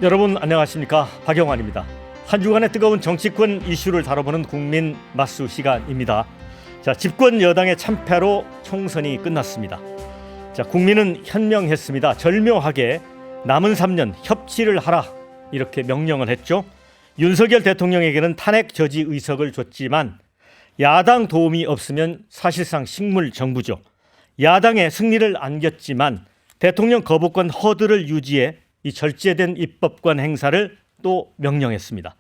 여러분 안녕하십니까, 박영환입니다. 한 주간의 뜨거운 정치권 이슈를 다뤄보는 국민 맛수 시간입니다. 자, 집권 여당의 참패로 총선이 끝났습니다. 자, 국민은 현명했습니다. 절묘하게 남은 3년 협치를 하라 이렇게 명령을 했죠. 윤석열 대통령에게는 탄핵 저지 의석을 줬지만 야당 도움이 없으면 사실상 식물 정부죠. 야당의 승리를 안겼지만 대통령 거부권 허들을 유지해 이 절제된 입법권 행사를 또 명령했습니다.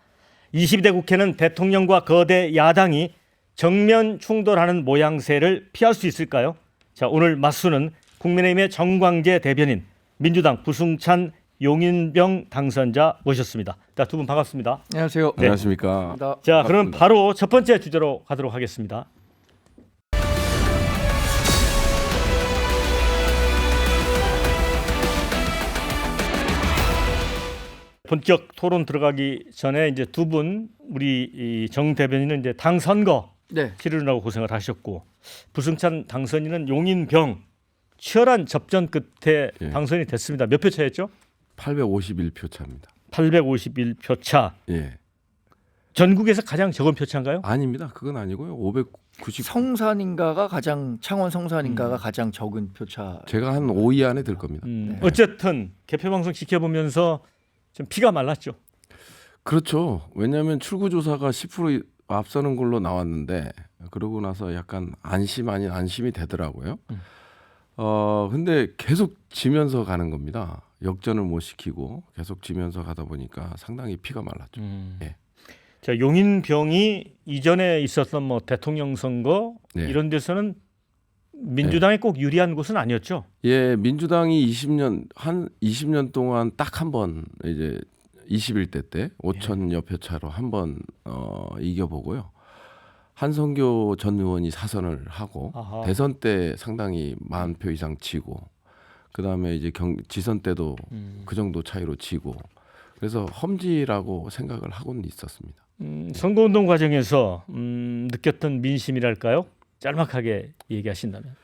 22대 국회는 대통령과 거대 야당이 정면 충돌하는 모양새를 피할 수 있을까요? 자, 오늘 맞수는 국민의힘의 정광재 대변인, 민주당 부승찬 용인병 당선자 모셨습니다. 자, 두 분 반갑습니다. 안녕하세요. 네. 안녕하십니까. 자, 그럼 바로 첫 번째 주제로 가도록 하겠습니다. 본격 토론 들어가기 전에 이제 두 분, 우리 정 대변인은 이제 당 선거 네. 치르느라고 고생을 하셨고, 부승찬 당선인은 용인병 치열한 접전 끝에 예. 당선이 됐습니다. 몇 표 차였죠? 851표 차입니다. 851표 차. 예. 전국에서 가장 적은 표 차인가요? 아닙니다. 그건 아니고요. 590. 성산인가가 가장 창원 성산인가가 가장 적은 표차. 제가 한 5위 안에 들 겁니다. 네. 어쨌든 개표 방송 지켜보면서 좀 피가 말랐죠. 그렇죠. 왜냐하면 출구 조사가 10% 앞서는 걸로 나왔는데 그러고 나서 약간 안심 아닌 안심이 되더라고요. 근데 계속 지면서 가는 겁니다. 역전을 못 시키고 계속 지면서 가다 보니까 상당히 피가 말랐죠. 예. 자, 용인병이 이전에 있었던 뭐 대통령 선거 네. 이런 데서는 민주당이 꼭 유리한 곳은 아니었죠. 예, 민주당이 20년 동안 딱 한 번 이제 21대 때 5천여 표 차로 한 번 이겨보고요. 한성교 전 의원이 사선을 하고 아하. 대선 때 상당히 10,000표 이상 치고 그다음에 이제 지선 때도 그 정도 차이로 치고 그래서 험지라고 생각을 하고는 있었습니다. 선거운동 과정에서 느꼈던 민심이랄까요? 짤막하게 얘기하신다면.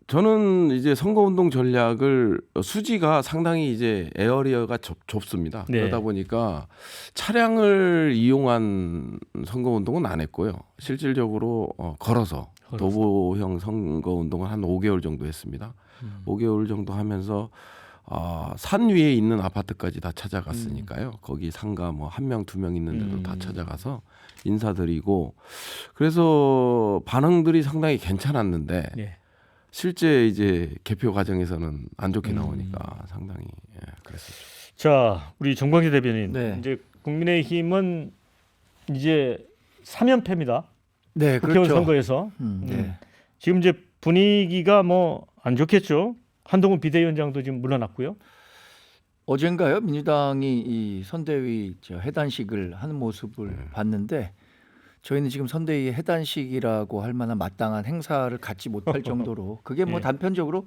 저는 이제 선거운동 전략을 수지가 상당히 이제 에어리어가 좁습니다. 네. 그러다 보니까 차량을 이용한 선거운동은 안 했고요. 실질적으로 걸어서 도보형 선거운동을 한 5개월 정도 했습니다. 5개월 정도 하면서 산 위에 있는 아파트까지 다 찾아갔으니까요. 거기 상가 뭐 1명, 2명 있는데도 다 찾아가서 인사드리고 그래서 반응들이 상당히 괜찮았는데 네. 실제 이제 개표 과정에서는 안 좋게 나오니까 상당히 그랬었죠. 자, 우리 정광재 대변인, 네. 이제 국민의힘은 이제 3연패입니다. 네, 국회의원 그렇죠. 선거에서 네. 지금 이제 분위기가 뭐 안 좋겠죠. 한동훈 비대위원장도 지금 물러났고요. 어젠가요? 민주당이 이 선대위 해단식을 하는 모습을 봤는데 저희는 지금 선대위 해단식이라고 할 만한 마땅한 행사를 갖지 못할 정도로 그게 뭐 예. 단편적으로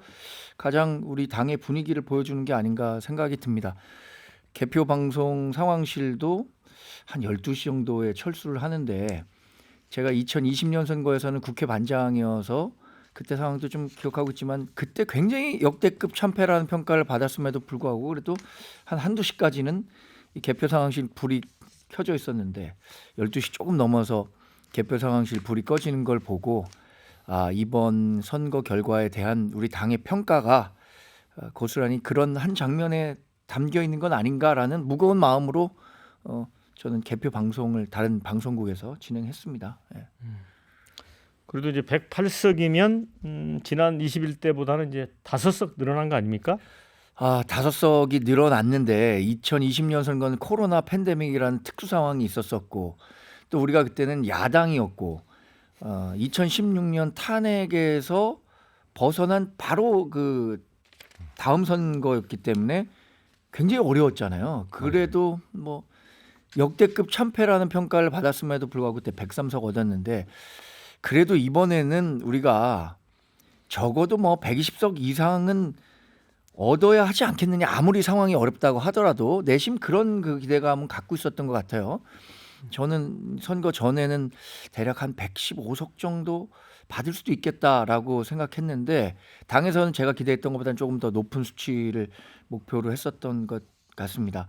가장 우리 당의 분위기를 보여주는 게 아닌가 생각이 듭니다. 개표 방송 상황실도 한 12시 정도에 철수를 하는데 제가 2020년 선거에서는 국회 반장이어서 그때 상황도 좀 기억하고 있지만 그때 굉장히 역대급 참패라는 평가를 받았음에도 불구하고 그래도 한두 시까지는 이 개표 상황실 불이 켜져 있었는데 12시 조금 넘어서 개표 상황실 불이 꺼지는 걸 보고 이번 선거 결과에 대한 우리 당의 평가가 고스란히 그런 한 장면에 담겨 있는 건 아닌가라는 무거운 마음으로 저는 개표 방송을 다른 방송국에서 진행했습니다. 예. 그래도 이제 108석이면 지난 21대보다는 이제 5석 늘어난 거 아닙니까? 5석이 늘어났는데 2020년 선거는 코로나 팬데믹이라는 특수 상황이 있었었고 또 우리가 그때는 야당이었고 2016년 탄핵에서 벗어난 바로 그 다음 선거였기 때문에 굉장히 어려웠잖아요. 그래도 뭐 역대급 참패라는 평가를 받았음에도 불구하고 그때 103석 얻었는데 그래도 이번에는 우리가 적어도 뭐 120석 이상은 얻어야 하지 않겠느냐. 아무리 상황이 어렵다고 하더라도 내심 그런 그 기대감은 갖고 있었던 것 같아요. 저는 선거 전에는 대략 한 115석 정도 받을 수도 있겠다라고 생각했는데 당에서는 제가 기대했던 것보다는 조금 더 높은 수치를 목표로 했었던 것 같습니다.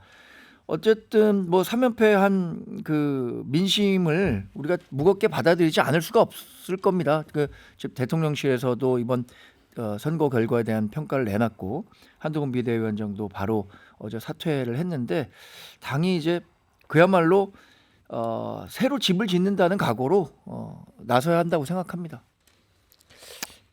어쨌든 뭐 3연패한 그 민심을 우리가 무겁게 받아들이지 않을 수가 없을 겁니다. 그 지금 대통령실에서도 이번 선거 결과에 대한 평가를 내놨고 한동훈 비대위원장도 바로 어제 사퇴를 했는데 당이 이제 그야말로 새로 집을 짓는다는 각오로 나서야 한다고 생각합니다.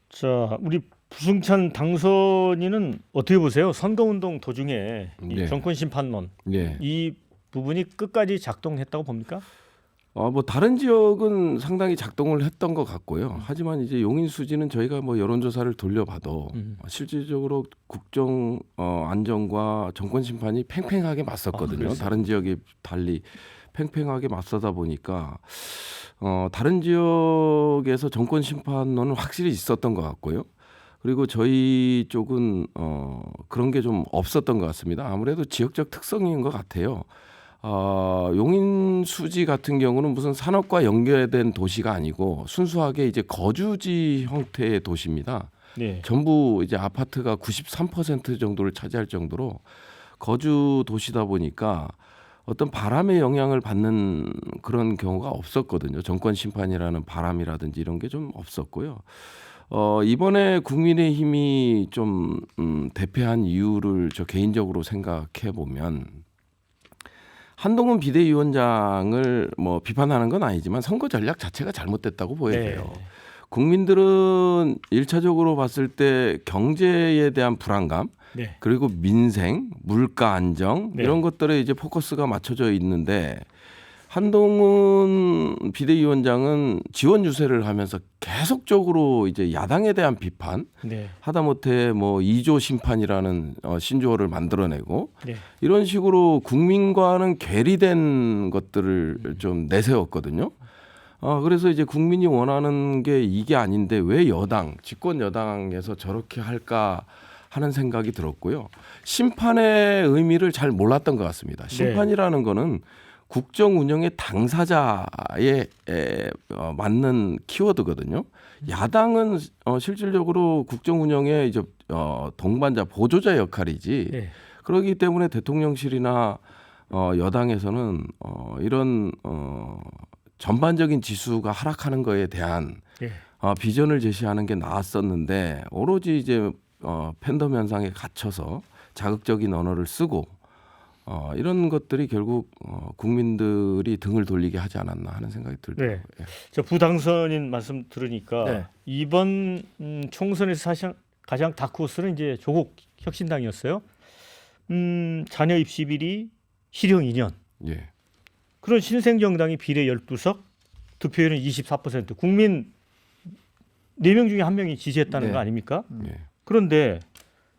자, 우리 부승찬 당선인은 어떻게 보세요? 선거운동 도중에 이 네. 정권 심판론 예. 이 부분이 끝까지 작동했다고 봅니까? 뭐 다른 지역은 상당히 작동을 했던 것 같고요. 하지만 이제 용인 수지는 저희가 뭐 여론조사를 돌려봐도 실질적으로 국정 안정과 정권 심판이 팽팽하게 맞섰거든요. 그랬어요? 다른 지역에 달리 팽팽하게 맞서다 보니까 다른 지역에서 정권 심판론은 확실히 있었던 것 같고요. 그리고 저희 쪽은 그런 게 좀 없었던 것 같습니다. 아무래도 지역적 특성인 것 같아요. 용인 수지 같은 경우는 무슨 산업과 연결된 도시가 아니고 순수하게 이제 거주지 형태의 도시입니다. 네. 전부 이제 아파트가 93% 정도를 차지할 정도로 거주 도시다 보니까 어떤 바람의 영향을 받는 그런 경우가 없었거든요. 정권 심판이라는 바람이라든지 이런 게 좀 없었고요. 이번에 국민의힘이 좀 대패한 이유를 저 개인적으로 생각해 보면 한동훈 비대위원장을 뭐 비판하는 건 아니지만 선거 전략 자체가 잘못됐다고 보여져요. 네. 국민들은 1차적으로 봤을 때 경제에 대한 불안감 네. 그리고 민생, 물가 안정 네. 이런 것들에 이제 포커스가 맞춰져 있는데 한동훈 비대위원장은 지원 유세를 하면서 계속적으로 이제 야당에 대한 비판, 네. 하다못해 뭐 2조 심판이라는 신조어를 만들어내고 네. 이런 식으로 국민과는 괴리된 것들을 좀 내세웠거든요. 그래서 이제 국민이 원하는 게 이게 아닌데 왜 여당, 집권 여당에서 저렇게 할까 하는 생각이 들었고요. 심판의 의미를 잘 몰랐던 것 같습니다. 심판이라는 거는 국정 운영의 당사자에 맞는 키워드거든요. 야당은 실질적으로 국정 운영의 이제 동반자, 보조자 역할이지. 네. 그렇기 때문에 대통령실이나 여당에서는 이런 전반적인 지수가 하락하는 거에 대한 네. 비전을 제시하는 게 나았었는데 오로지 이제 팬덤 현상에 갇혀서 자극적인 언어를 쓰고 이런 것들이 결국 국민들이 등을 돌리게 하지 않았나 하는 생각이 들더라고요. 네. 예. 저 부당선인 말씀 들으니까 네. 이번 총선에서 사실 가장 다크호스는 이제 조국 혁신당이었어요. 자녀 입시 비리 실형 2년. 예. 그런 신생 정당이 비례 12석, 득표율은 24%. 국민 4명 중에 1명이 지지했다는 네. 거 아닙니까? 예. 그런데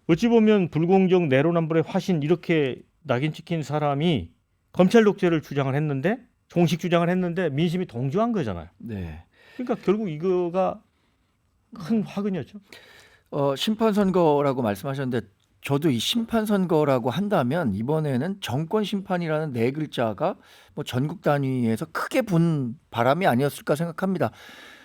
어찌 보면 불공정 내로남불의 화신 이렇게 낙인 찍힌 사람이 검찰 독재를 주장을 했는데 공식 주장을 했는데 민심이 동조한 거잖아요. 네. 그러니까 결국 이거가 큰 화근이었죠. 심판 선거라고 말씀하셨는데 저도 이 심판 선거라고 한다면 이번에는 정권 심판이라는 네 글자가 뭐 전국 단위에서 크게 분 바람이 아니었을까 생각합니다.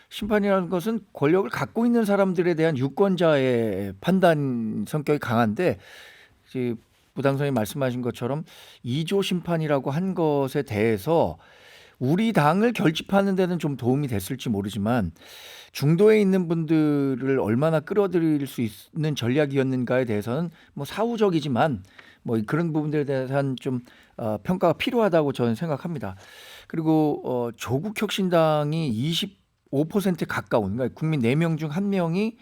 심판이라는 것은 권력을 갖고 있는 사람들에 대한 유권자의 판단 성격이 강한데 이제 부당선이 말씀하신 것처럼 2조 심판이라고 한 것에 대해서 우리 당을 결집하는 데는 좀 도움이 됐을지 모르지만 중도에 있는 분들을 얼마나 끌어들일 수 있는 전략이었는가에 대해서는 뭐 사후적이지만 뭐 그런 부분들에 대한 좀 평가가 필요하다고 저는 생각합니다. 그리고 조국 혁신당이 25%에 가까운 그러니까 국민 4명 중 1명이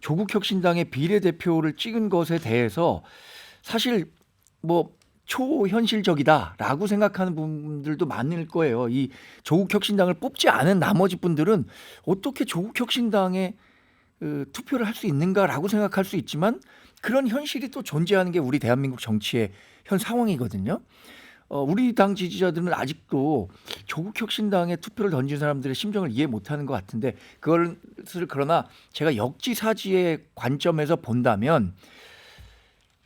조국 혁신당의 비례대표를 찍은 것에 대해서 사실 뭐 초현실적이다라고 생각하는 분들도 많을 거예요. 이 조국 혁신당을 뽑지 않은 나머지 분들은 어떻게 조국 혁신당에 투표를 할 수 있는가라고 생각할 수 있지만 그런 현실이 또 존재하는 게 우리 대한민국 정치의 현 상황이거든요. 우리 당 지지자들은 아직도 조국 혁신당에 투표를 던진 사람들의 심정을 이해 못하는 것 같은데 그것을 그러나 제가 역지사지의 관점에서 본다면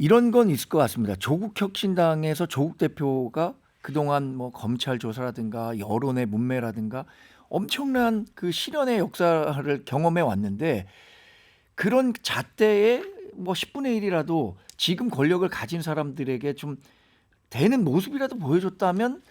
이런 건 있을 것 같습니다. 조국 혁신당에서 조국 대표가 그동안 뭐 검찰 조사라든가 여론의 문매라든가 엄청난 그 실현의 역사를 경험해 왔는데 그런 잣대의 뭐 10분의 1이라도 지금 권력을 가진 사람들에게 좀 되는 모습이라도 보여줬다면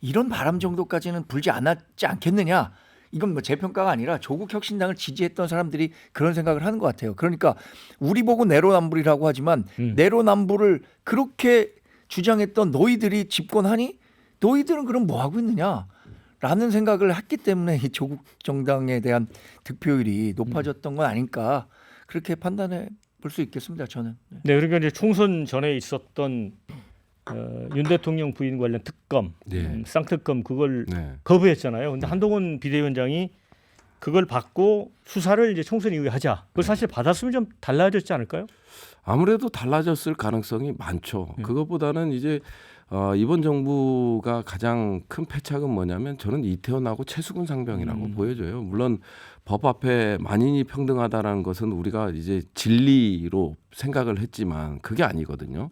이런 바람 정도까지는 불지 않았지 않겠느냐. 이건 뭐 제 평가가 아니라 조국 혁신당을 지지했던 사람들이 그런 생각을 하는 것 같아요. 그러니까 우리 보고 내로남불이라고 하지만 내로남불을 그렇게 주장했던 너희들이 집권하니 너희들은 그럼 뭐 하고 있느냐라는 생각을 했기 때문에 이 조국 정당에 대한 득표율이 높아졌던 건 아닐까 그렇게 판단해 볼 수 있겠습니다. 저는. 네, 그러니까 이제 총선 전에 있었던 윤 대통령 부인 관련 특검, 네. 쌍특검 그걸 네. 거부했잖아요. 근데 한동훈 비대위원장이 그걸 받고 수사를 이제 총선 이후에 하자. 그걸 사실 받았으면 좀 달라졌지 않을까요? 아무래도 달라졌을 가능성이 많죠. 그것보다는 이제 이번 정부가 가장 큰 패착은 뭐냐면 저는 이태원하고 최수근 상병이라고 보여져요. 물론 법 앞에 만인이 평등하다라는 것은 우리가 이제 진리로 생각을 했지만 그게 아니거든요.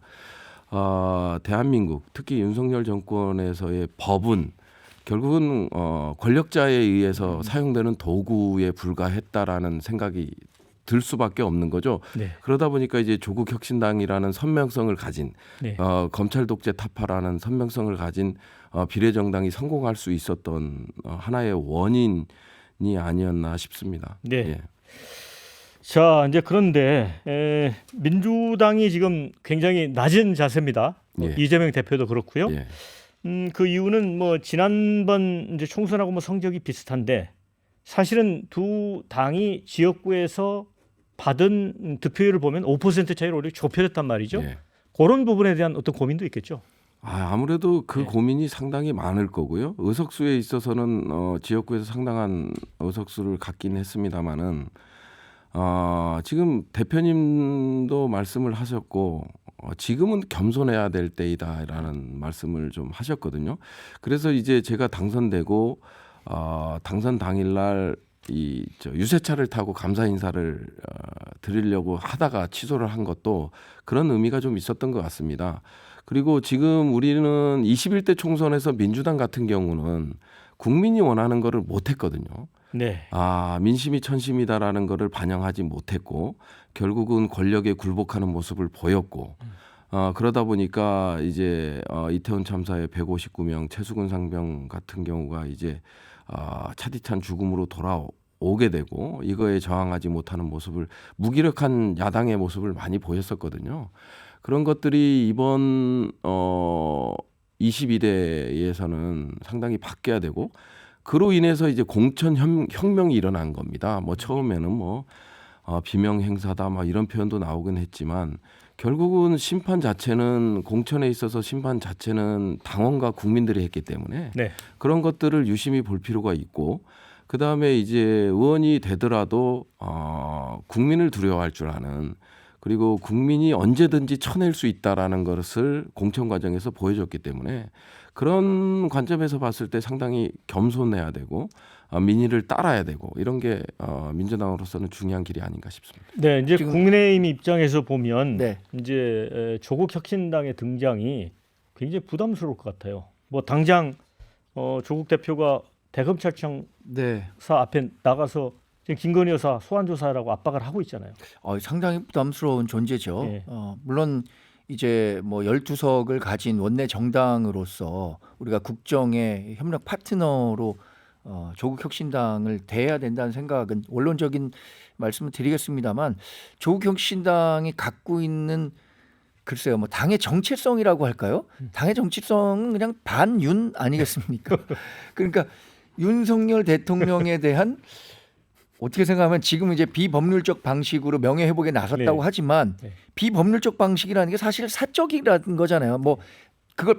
대한민국 특히 윤석열 정권에서의 법은 결국은 권력자에 의해서 사용되는 도구에 불과했다라는 생각이 들 수밖에 없는 거죠. 네. 그러다 보니까 이제 조국 혁신당이라는 선명성을 가진 네. 검찰 독재 타파라는 선명성을 가진 비례정당이 성공할 수 있었던 하나의 원인이 아니었나 싶습니다. 네. 예. 자, 이제 그런데 민주당이 지금 굉장히 낮은 자세입니다. 예. 이재명 대표도 그렇고요. 예. 그 이유는 뭐 지난번 이제 총선하고 뭐 성적이 비슷한데 사실은 두 당이 지역구에서 받은 득표율을 보면 5% 차이로 오히려 좁혀졌단 말이죠. 예. 그런 부분에 대한 어떤 고민도 있겠죠. 아무래도 그 네. 고민이 상당히 많을 거고요. 의석수에 있어서는 지역구에서 상당한 의석수를 갖긴 했습니다마는 지금 대표님도 말씀을 하셨고 지금은 겸손해야 될 때이다라는 말씀을 좀 하셨거든요. 그래서 이제 제가 당선되고 당선 당일날 유세차를 타고 감사 인사를 드리려고 하다가 취소를 한 것도 그런 의미가 좀 있었던 것 같습니다. 그리고 지금 우리는 21대 총선에서 민주당 같은 경우는 국민이 원하는 거를 못했거든요. 네. 민심이 천심이다라는 거를 반영하지 못했고 결국은 권력에 굴복하는 모습을 보였고 그러다 보니까 이제 이태원 참사의 159명 최수근 상병 같은 경우가 이제 차디찬 죽음으로 돌아오게 되고 이거에 저항하지 못하는 모습을 무기력한 야당의 모습을 많이 보였었거든요. 그런 것들이 이번 22대에서는 상당히 바뀌어야 되고 그로 인해서 이제 공천 혁명이 일어난 겁니다. 뭐 처음에는 비명 행사다 막 이런 표현도 나오긴 했지만 결국은 심판 자체는 공천에 있어서 심판 자체는 당원과 국민들이 했기 때문에 네. 그런 것들을 유심히 볼 필요가 있고 그 다음에 이제 의원이 되더라도 국민을 두려워할 줄 아는 그리고 국민이 언제든지 쳐낼 수 있다라는 것을 공천 과정에서 보여줬기 때문에 그런 관점에서 봤을 때 상당히 겸손해야 되고 민의를 따라야 되고 이런 게 민주당으로서는 중요한 길이 아닌가 싶습니다. 네, 이제 지금- 국민의힘 입장에서 보면 네. 이제 조국 혁신당의 등장이 굉장히 부담스러울 것 같아요. 뭐 당장 조국 대표가 대검찰청 네. 사 앞에 나가서 지금 김건희 여사 소환 조사라고 압박을 하고 있잖아요. 상당히 부담스러운 존재죠. 예. 물론 이제 뭐 12석을 가진 원내 정당으로서 우리가 국정의 협력 파트너로 조국 혁신당을 대해야 된다는 생각은 원론적인 말씀을 드리겠습니다만 조국 혁신당이 갖고 있는 글쎄요, 뭐 당의 정체성이라고 할까요? 당의 정체성은 그냥 반윤 아니겠습니까? 그러니까 윤석열 대통령에 대한 어떻게 생각하면 지금 이제 비법률적 방식으로 명예회복에 나섰다고 네. 하지만 네. 비법률적 방식이라는 게 사실 사적이라는 거잖아요. 뭐 그걸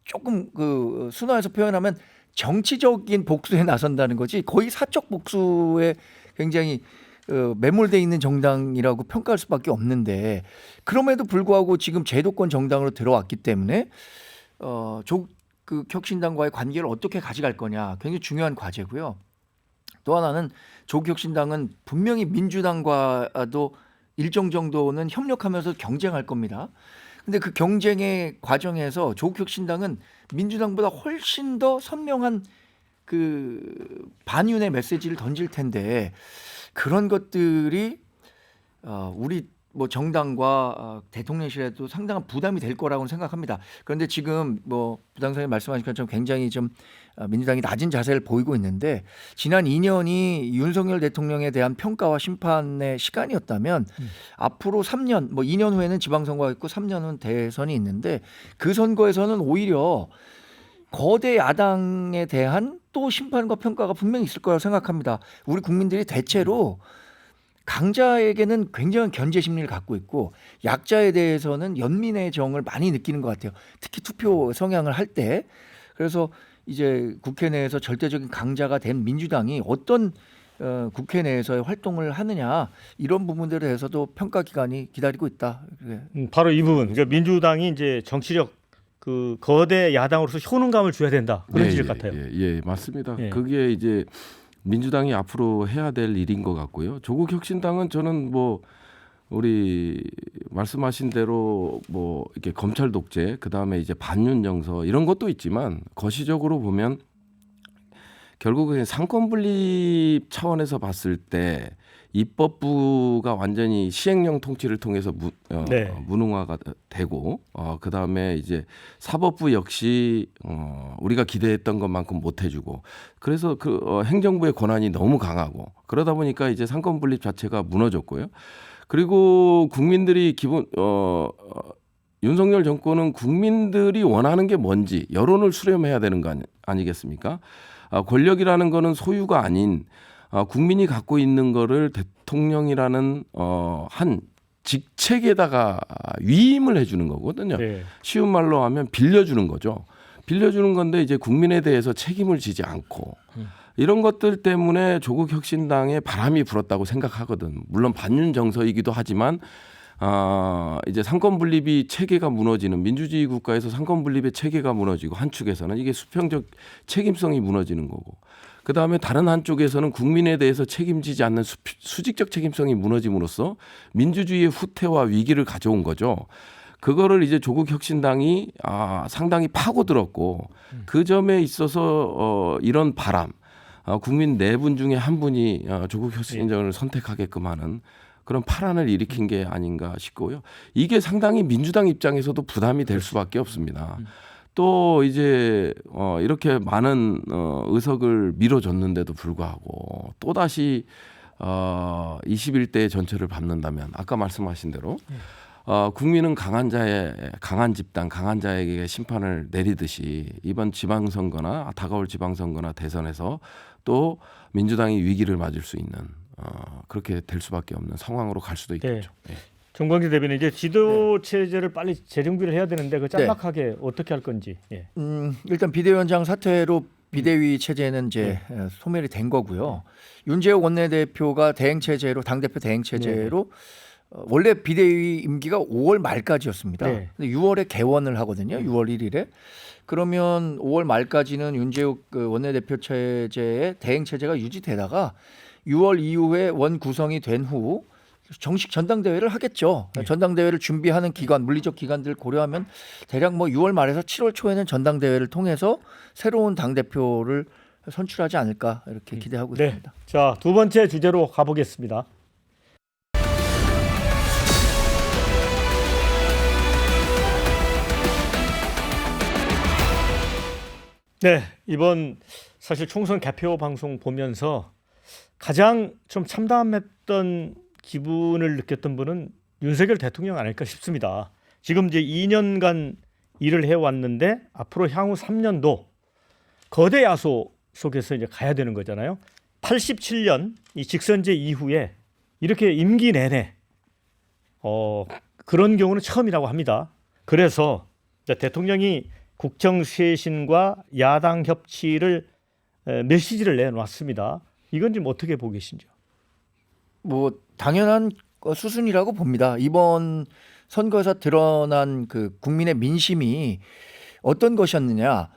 조금 그 순화해서 표현하면 정치적인 복수에 나선다는 거지 거의 사적 복수에 굉장히 매몰돼 있는 정당이라고 평가할 수밖에 없는데 그럼에도 불구하고 지금 제도권 정당으로 들어왔기 때문에 조국 혁신당과의 관계를 어떻게 가져갈 거냐 굉장히 중요한 과제고요. 또 하나는 조국 혁신당은 분명히 민주당과도 일정 정도는 협력하면서 경쟁할 겁니다. 근데 그 경쟁의 과정에서 조국 혁신당은 민주당보다 훨씬 더 선명한 그 반윤의 메시지를 던질 텐데 그런 것들이 우리 뭐 정당과 대통령실에도 상당한 부담이 될 거라고 생각합니다. 그런데 지금 뭐 부당선생님 말씀하신 것처럼 굉장히 좀 민주당이 낮은 자세를 보이고 있는데 지난 2년이 윤석열 대통령에 대한 평가와 심판의 시간이었다면 앞으로 3년, 뭐 2년 후에는 지방선거가 있고 3년 후는 대선이 있는데 그 선거에서는 오히려 거대 야당에 대한 또 심판과 평가가 분명히 있을 거라고 생각합니다. 우리 국민들이 대체로 강자에게는 굉장한 견제 심리를 갖고 있고 약자에 대해서는 연민의 정을 많이 느끼는 것 같아요. 특히 투표 성향을 할 때. 그래서 이제 국회 내에서 절대적인 강자가 된 민주당이 어떤 국회 내에서의 활동을 하느냐 이런 부분들에 대해서도 평가 기간이 기다리고 있다. 바로 이 부분. 그러니까 민주당이 이제 정치력 그 거대 야당으로서 효능감을 줘야 된다. 그런 지적 같아요. 예, 맞습니다. 예. 그게 이제 민주당이 앞으로 해야 될 일인 것 같고요. 조국 혁신당은 저는 뭐 우리 말씀하신 대로 뭐 이렇게 검찰 독재, 그 다음에 이제 반윤 정서 이런 것도 있지만 거시적으로 보면 결국은 상권 분립 차원에서 봤을 때 입법부가 완전히 시행령 통치를 통해서 무능화가 되고 그 다음에 이제 사법부 역시 우리가 기대했던 것만큼 못 해주고 그래서 행정부의 권한이 너무 강하고 그러다 보니까 이제 상권 분립 자체가 무너졌고요. 그리고 국민들이 윤석열 정권은 국민들이 원하는 게 뭔지 여론을 수렴해야 되는 거 아니겠습니까? 권력이라는 거는 소유가 아닌 국민이 갖고 있는 거를 대통령이라는 한 직책에다가 위임을 해주는 거거든요. 네. 쉬운 말로 하면 빌려주는 거죠. 빌려주는 건데 이제 국민에 대해서 책임을 지지 않고 이런 것들 때문에 조국 혁신당에 바람이 불었다고 생각하거든. 물론 반윤 정서이기도 하지만 이제 상권 분립이 체계가 무너지는 민주주의 국가에서 상권 분립의 체계가 무너지고 한축에서는 이게 수평적 책임성이 무너지는 거고 그 다음에 다른 한쪽에서는 국민에 대해서 책임지지 않는 수직적 책임성이 무너짐으로써 민주주의의 후퇴와 위기를 가져온 거죠. 그거를 이제 조국 혁신당이 상당히 파고들었고 그 점에 있어서 이런 바람, 국민 4분 중에 한 분이 조국 혁신당을 선택하게끔 하는 그런 파란을 일으킨 게 아닌가 싶고요. 이게 상당히 민주당 입장에서도 부담이 될 수밖에 없습니다. 또 이제 이렇게 많은 의석을 밀어줬는데도 불구하고 또 다시 21대 전체를 밟는다면 아까 말씀하신 대로 국민은 강한 집단, 강한 자에게 심판을 내리듯이 이번 지방선거나 다가올 지방선거나 대선에서 또 민주당이 위기를 맞을 수 있는 그렇게 될 수밖에 없는 상황으로 갈 수도 있겠죠. 네. 정광재 대변인 이제 지도 체제를 빨리 재정비를 해야 되는데 그 짤막하게 어떻게 할 건지. 예. 일단 비대위원장 사퇴로 비대위 체제는 이제 소멸이 된 거고요. 윤재욱 원내대표가 대행 체제로 당대표 대행 체제로 원래 비대위 임기가 5월 말까지였습니다. 네. 근데 6월에 개원을 하거든요. 6월 1일에. 그러면 5월 말까지는 윤재욱 원내대표 체제의 대행 체제가 유지되다가 6월 이후에 원 구성이 된 후 정식 전당대회를 하겠죠. 네. 전당대회를 준비하는 기간, 물리적 기간들을 고려하면 대략 뭐 6월 말에서 7월 초에는 전당대회를 통해서 새로운 당대표를 선출하지 않을까 이렇게 기대하고 네. 있습니다. 자, 두 번째 주제로 가보겠습니다. 네, 이번 사실 총선 개표 방송 보면서 가장 좀 참담했던 기분을 느꼈던 분은 윤석열 대통령 아닐까 싶습니다. 지금 이제 2년간 일을 해왔는데 앞으로 향후 3년도 거대 야소 속에서 이제 가야 되는 거잖아요. 87년 이 직선제 이후에 이렇게 임기 내내 그런 경우는 처음이라고 합니다. 그래서 대통령이 국정 쇄신과 야당 협치를 메시지를 내놓았습니다. 이건 좀 어떻게 보고 계신지요? 뭐 당연한 수순이라고 봅니다. 이번 선거에서 드러난 그 국민의 민심이 어떤 것이었느냐.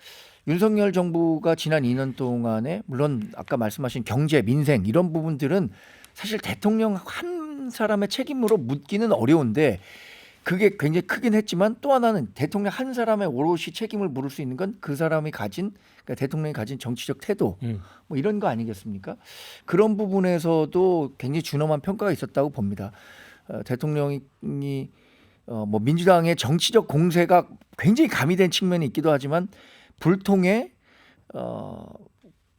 윤석열 정부가 지난 2년 동안에 물론 아까 말씀하신 경제, 민생 이런 부분들은 사실 대통령 한 사람의 책임으로 묻기는 어려운데 그게 굉장히 크긴 했지만 또 하나는 대통령 한 사람의 오롯이 책임을 물을 수 있는 건 그 사람이 가진 그러니까 대통령이 가진 정치적 태도 뭐 이런 거 아니겠습니까? 그런 부분에서도 굉장히 준엄한 평가가 있었다고 봅니다. 대통령이 뭐 민주당의 정치적 공세가 굉장히 가미된 측면이 있기도 하지만 불통의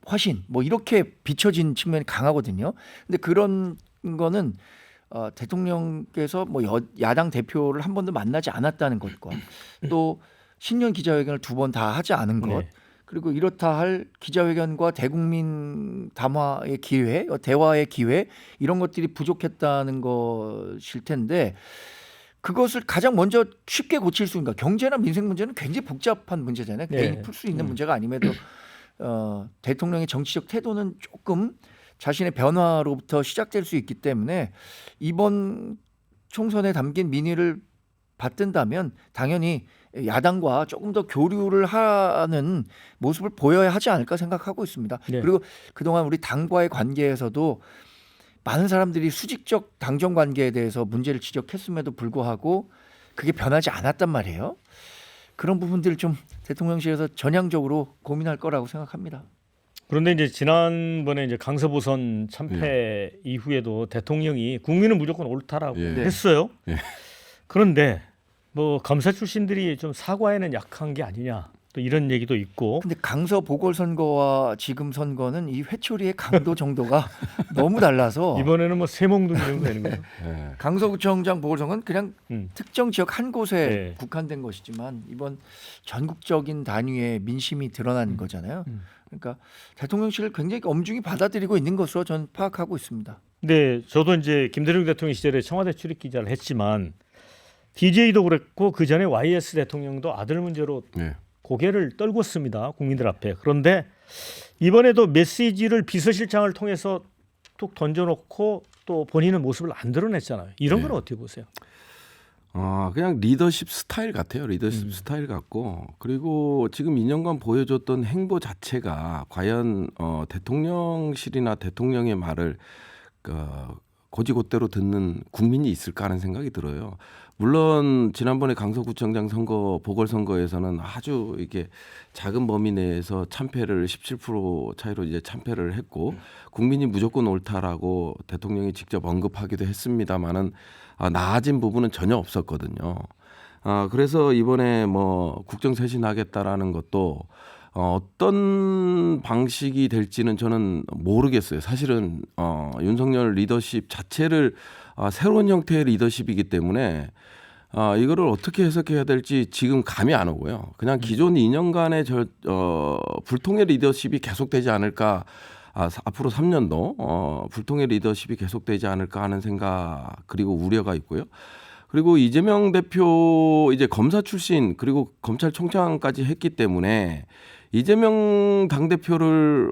화신 뭐 이렇게 비춰진 측면이 강하거든요. 근데 그런 거는 대통령께서 뭐 야당 대표를 한 번도 만나지 않았다는 것과 또 신년 기자회견을 2번 다 하지 않은 것 네. 그리고 이렇다 할 기자회견과 대국민 담화의 기회, 대화의 기회 이런 것들이 부족했다는 것일 텐데 그것을 가장 먼저 쉽게 고칠 수 있는 경제나 민생 문제는 굉장히 복잡한 문제잖아요. 네. 개인이 풀 수 있는 문제가 아님에도 대통령의 정치적 태도는 조금 자신의 변화로부터 시작될 수 있기 때문에 이번 총선에 담긴 민의를 받든다면 당연히 야당과 조금 더 교류를 하는 모습을 보여야 하지 않을까 생각하고 있습니다. 네. 그리고 그동안 우리 당과의 관계에서도 많은 사람들이 수직적 당정 관계에 대해서 문제를 지적했음에도 불구하고 그게 변하지 않았단 말이에요. 그런 부분들을 좀 대통령실에서 전향적으로 고민할 거라고 생각합니다. 그런데 이제 지난번에 이제 강서부선 참패 이후에도 대통령이 국민은 무조건 옳다라고 예. 했어요. 예. 그런데 뭐 검사 출신들이 좀 사과에는 약한 게 아니냐 또 이런 얘기도 있고. 근데 강서 보궐선거와 지금 선거는 이 회초리의 강도 정도가 너무 달라서 이번에는 뭐 세몽둥 정도 되는 거예요. 예. 강서구청장 보궐선거는 그냥 특정 지역 한 곳에 네. 국한된 것이지만 이번 전국적인 단위의 민심이 드러난 거잖아요. 그러니까 대통령실을 굉장히 엄중히 받아들이고 있는 것으로 저는 파악하고 있습니다. 네, 저도 이제 김대중 대통령 시절에 청와대 출입 기자를 했지만 DJ도 그랬고 그 전에 YS 대통령도 아들 문제로 예. 고개를 떨궜습니다. 국민들 앞에. 그런데 이번에도 메시지를 비서실장을 통해서 툭 던져놓고 또 본인의 모습을 안 드러냈잖아요. 이런 건 어떻게 보세요? 그냥 리더십 스타일 같아요. 리더십 스타일 같고 그리고 지금 2년간 보여줬던 행보 자체가 과연 대통령실이나 대통령의 말을 고지고대로 듣는 국민이 있을까 하는 생각이 들어요. 물론 지난번에 강서구청장 선거 보궐선거에서는 아주 이게 작은 범위 내에서 참패를 17% 차이로 이제 참패를 했고 국민이 무조건 옳다라고 대통령이 직접 언급하기도 했습니다만은 나아진 부분은 전혀 없었거든요. 그래서 이번에 뭐 국정쇄신하겠다라는 것도 어떤 방식이 될지는 저는 모르겠어요. 사실은 윤석열 리더십 자체를 새로운 형태의 리더십이기 때문에 이거를 어떻게 해석해야 될지 지금 감이 안 오고요. 그냥 기존 2년간의 불통의 리더십이 계속되지 않을까. 앞으로 3년도 불통의 리더십이 계속되지 않을까 하는 생각 그리고 우려가 있고요. 그리고 이재명 대표 이제 검사 출신 그리고 검찰총장까지 했기 때문에 이재명 당대표를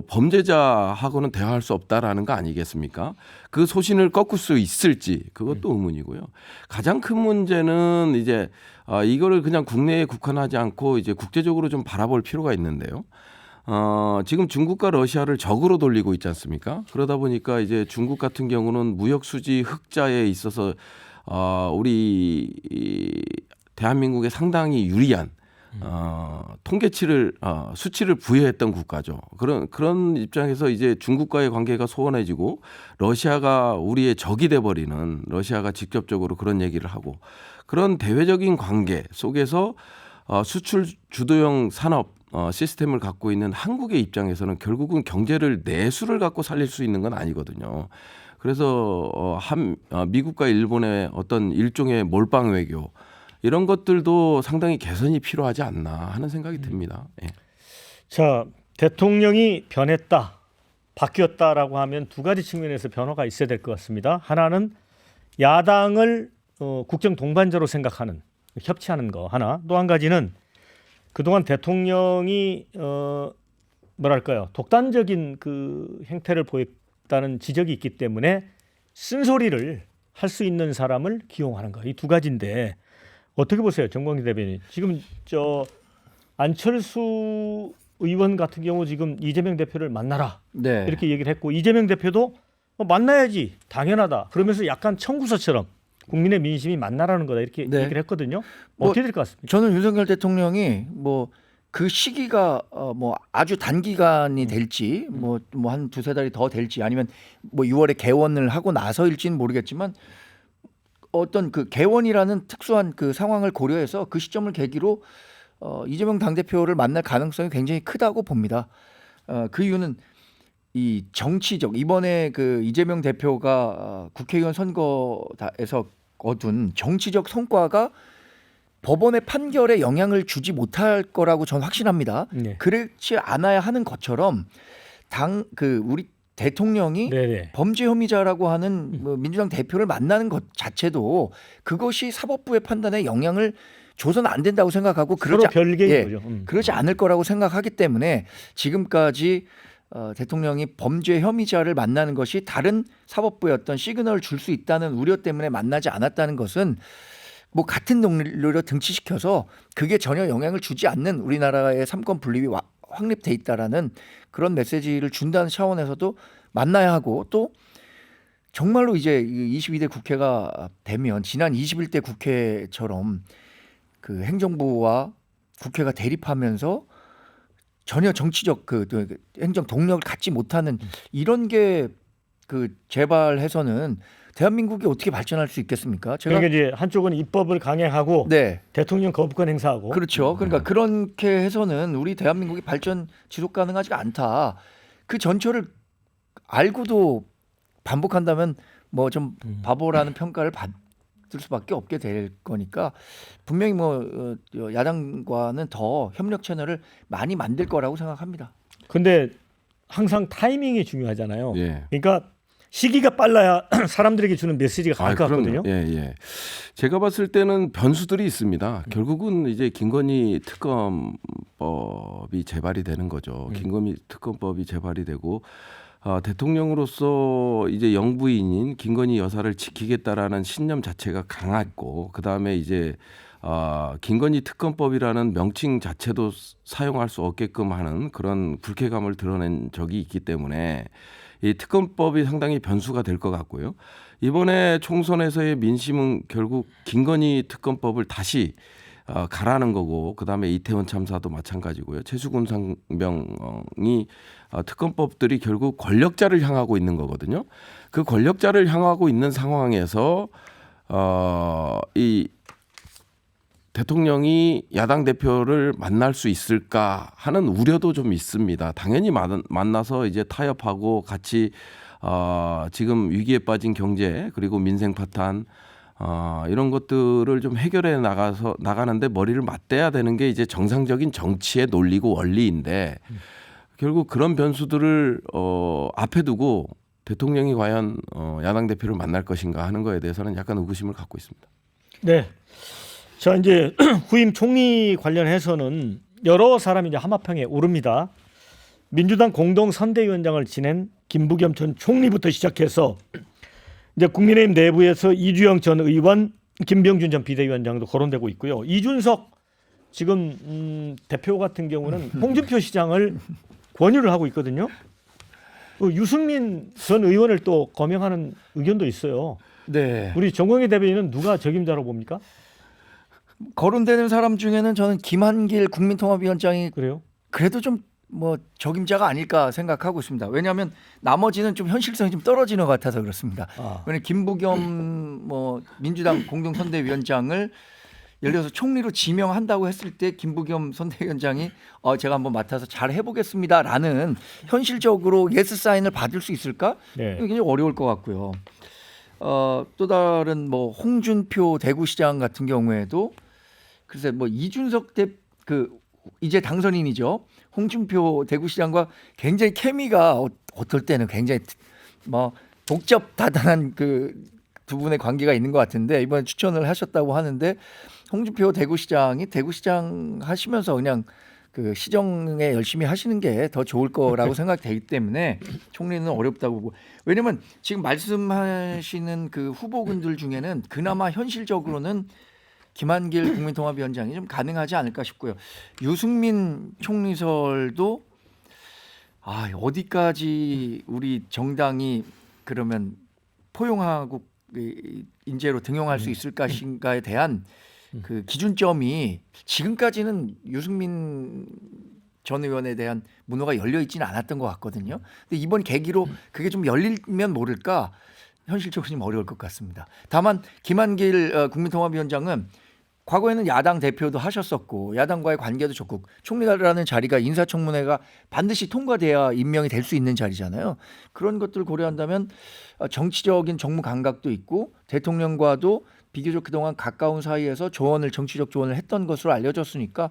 범죄자하고는 대화할 수 없다라는 거 아니겠습니까? 그 소신을 꺾을 수 있을지 그것도 의문이고요. 가장 큰 문제는 이제 이거를 그냥 국내에 국한하지 않고 이제 국제적으로 좀 바라볼 필요가 있는데요. 지금 중국과 러시아를 적으로 돌리고 있지 않습니까? 그러다 보니까 이제 중국 같은 경우는 무역 수지 흑자에 있어서 우리 대한민국에 상당히 유리한 통계치를 수치를 부여했던 국가죠. 그런 입장에서 이제 중국과의 관계가 소원해지고 러시아가 우리의 적이 돼버리는 러시아가 직접적으로 그런 얘기를 하고 그런 대외적인 관계 속에서 수출 주도형 산업 시스템을 갖고 있는 한국의 입장에서는 결국은 경제를 내수를 갖고 살릴 수 있는 건 아니거든요. 그래서 미국과 일본의 어떤 일종의 몰빵 외교 이런 것들도 상당히 개선이 필요하지 않나 하는 생각이 듭니다. 예. 자, 대통령이 변했다, 바뀌었다라고 하면 두 가지 측면에서 변화가 있어야 될 것 같습니다. 하나는 야당을 국정 동반자로 생각하는 협치하는 거 하나, 또 한 가지는 그동안 대통령이 뭐랄까요 독단적인 그 행태를 보였다는 지적이 있기 때문에 쓴소리를 할 수 있는 사람을 기용하는 거 이 두 가지인데 어떻게 보세요, 정광희 대변인? 지금 안철수 의원 같은 경우 지금 이재명 대표를 만나라 네. 이렇게 얘기를 했고 이재명 대표도 만나야지 당연하다 그러면서 약간 청구서처럼 국민의 민심이 만나라는 거다 이렇게 네. 얘기를 했거든요. 뭐, 어떻게 될 것 같습니까? 저는 윤석열 대통령이 뭐 그 시기가 뭐 아주 단기간이 될지 뭐 한 두세 달이 더 될지 아니면 뭐 6월에 개원을 하고 나서일지는 모르겠지만 어떤 그 개원이라는 특수한 그 상황을 고려해서 그 시점을 계기로 이재명 당대표를 만날 가능성이 굉장히 크다고 봅니다. 그 이유는 이 정치적 이번에 그 이재명 대표가 국회의원 선거에서 거둔 정치적 성과가 법원의 판결에 영향을 주지 못할 거라고 저는 확신합니다. 네. 그렇지 않아야 하는 것처럼 우리 대통령이 네네. 범죄 혐의자라고 하는 뭐 민주당 대표를 만나는 것 자체도 그것이 사법부의 판단에 영향을 줘서는 안 된다고 생각하고 서로 별개인 예, 거죠. 그러지 않을 거라고 생각하기 때문에 지금까지 대통령이 범죄 혐의자를 만나는 것이 다른 사법부의 어떤 시그널을 줄 수 있다는 우려 때문에 만나지 않았다는 것은 뭐 같은 논리로 등치시켜서 그게 전혀 영향을 주지 않는 우리나라의 삼권 분립이 확립돼 있다라는 그런 메시지를 준다는 차원에서도 만나야 하고 또 정말로 이제 22대 국회가 되면 지난 21대 국회처럼 그 행정부와 국회가 대립하면서 전혀 정치적 그 행정 동력을 갖지 못하는 이런 게 그 재발해서는 대한민국이 어떻게 발전할 수 있겠습니까? 제가 그러니까 이제 한쪽은 입법을 강행하고 네. 대통령 거부권 행사하고 그렇죠. 그러니까 그렇게 해서는 우리 대한민국이 발전 지속 가능하지가 않다. 그 전철을 알고도 반복한다면 뭐 좀 바보라는 평가를 받을 수밖에 없게 될 거니까 분명히 뭐 야당과는 더 협력 채널을 많이 만들 거라고 생각합니다. 근데 항상 타이밍이 중요하잖아요. 예. 그러니까 시기가 빨라야 사람들에게 주는 메시지가 강할 것 같거든요. 예, 예. 제가 봤을 때는 변수들이 있습니다. 결국은 이제 김건희 특검법이 재발이 되는 거죠. 김건희 특검법이 재발이 되고 대통령으로서 이제 영부인인 김건희 여사를 지키겠다라는 신념 자체가 강했고 그 다음에 이제 김건희 특검법이라는 명칭 자체도 사용할 수 없게끔 하는 그런 불쾌감을 드러낸 적이 있기 때문에 이 특검법이 상당히 변수가 될 것 같고요. 이번에 총선에서의 민심은 결국 김건희 특검법을 다시 가라는 거고 그다음에 이태원 참사도 마찬가지고요. 최수근 상병이 특검법들이 결국 권력자를 향하고 있는 거거든요. 그 권력자를 향하고 있는 상황에서 이 대통령이 야당 대표를 만날 수 있을까 하는 우려도 좀 있습니다. 당연히 만나서 이제 타협하고 같이 지금 위기에 빠진 경제 그리고 민생 파탄 이런 것들을 좀 해결해 나가는데 머리를 맞대야 되는 게 이제 정상적인 정치의 논리고 원리인데 결국 그런 변수들을 앞에 두고 대통령이 과연 야당 대표를 만날 것인가 하는 거에 대해서는 약간 의구심을 갖고 있습니다. 네. 자 이제 후임 총리 관련해서는 여러 사람이 이제 하마평에 오릅니다. 민주당 공동 선대위원장을 지낸 김부겸 전 총리부터 시작해서 이제 국민의힘 내부에서 이주영 전 의원, 김병준 전 비대위원장도 거론되고 있고요. 이준석 지금 대표 같은 경우는 홍준표 시장을 권유를 하고 있거든요. 유승민 전 의원을 또 거명하는 의견도 있어요. 네. 우리 정광희 대변인은 누가 적임자로 봅니까? 거론되는 사람 중에는 저는 김한길 국민통합위원장이 그래요? 그래도 좀 뭐 적임자가 아닐까 생각하고 있습니다. 왜냐하면 나머지는 좀 현실성이 좀 떨어지는 것 같아서 그렇습니다. 왜냐하면 김부겸 뭐 민주당 공동선대위원장을 예를 들어서 총리로 지명한다고 했을 때 김부겸 선대위원장이 제가 한번 맡아서 잘 해보겠습니다라는 현실적으로 예스 사인을 받을 수 있을까? 네. 굉장히 어려울 것 같고요. 또 다른 뭐 홍준표 대구시장 같은 경우에도 글쎄 뭐 이준석 이제 당선인이죠. 홍준표 대구시장과 굉장히 케미가 어떨 때는 굉장히 뭐 복잡다단한 그 두 분의 관계가 있는 것 같은데 이번에 추천을 하셨다고 하는데 홍준표 대구시장이 대구시장 하시면서 그냥 그 시정에 열심히 하시는 게 더 좋을 거라고 생각되기 때문에 총리는 어렵다고 보고 왜냐면 지금 말씀하시는 그 후보군들 중에는 그나마 현실적으로는 김한길 국민통합위원장이 좀 가능하지 않을까 싶고요. 유승민 총리설도 어디까지 우리 정당이 그러면 포용하고 인재로 등용할 수 있을 것인가에 대한 그 기준점이 지금까지는 유승민 전 의원에 대한 문호가 열려 있지는 않았던 것 같거든요. 근데 이번 계기로 그게 좀 열리면 모를까 현실적으로 좀 어려울 것 같습니다. 다만 김한길 국민통합위원장은 과거에는 야당 대표도 하셨었고 야당과의 관계도 좋고 총리라는 자리가 인사청문회가 반드시 통과돼야 임명이 될 수 있는 자리잖아요. 그런 것들을 고려한다면 정치적인 정무 감각도 있고 대통령과도 비교적 그동안 가까운 사이에서 정치적 조언을 했던 것으로 알려졌으니까